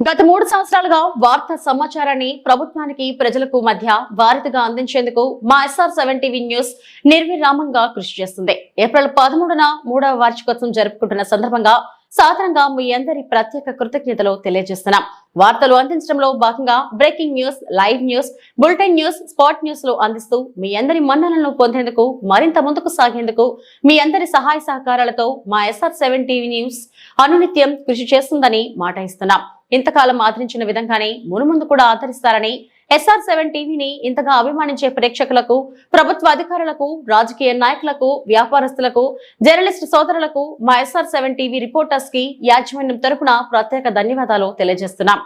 గత 3 సంవత్సరాలుగా వార్తా సమాచారాన్ని ప్రభుత్వానికి ప్రజలకు మధ్య వారధిగా అందించేందుకు మా SR7 టీవీ న్యూస్ నిర్విరామంగా కృషి చేస్తుంది. ఏప్రిల్ 13న 3వ వార్షికోత్సవం జరుపుకుంటున్న సందర్భంగా సాధారణంగా మీ అందరి ప్రత్యేక కృతజ్ఞతలు తెలియజేస్తున్నాం. వార్తలు అందించడంలో భాగంగా breaking news, live news, bulletin news, spot news లు అందిస్తూ మీ అందరి మన్ననలను పొందేందుకు మరింత ముందుకు సాగేందుకు మీ అందరి సహాయ సహకారాలతో మా SR7 టీవీ న్యూస్ అనునిత్యం కృషి చేస్తుందని మాట ఇస్తున్నాం. ఇంతకాలం ఆదరించిన విధంగానే మునుముందు కూడా ఆదరిస్తారని SR7 టీవీని ఇంతగా అభిమానించే ప్రేక్షకులకు, ప్రభుత్వ అధికారులకు, రాజకీయ నాయకులకు, వ్యాపారస్తులకు, జర్నలిస్టు సోదరులకు మా SR7 టీవీ రిపోర్టర్స్ కి యాజమాన్యం తరపున ప్రత్యేక ధన్యవాదాలు తెలియజేస్తున్నాం.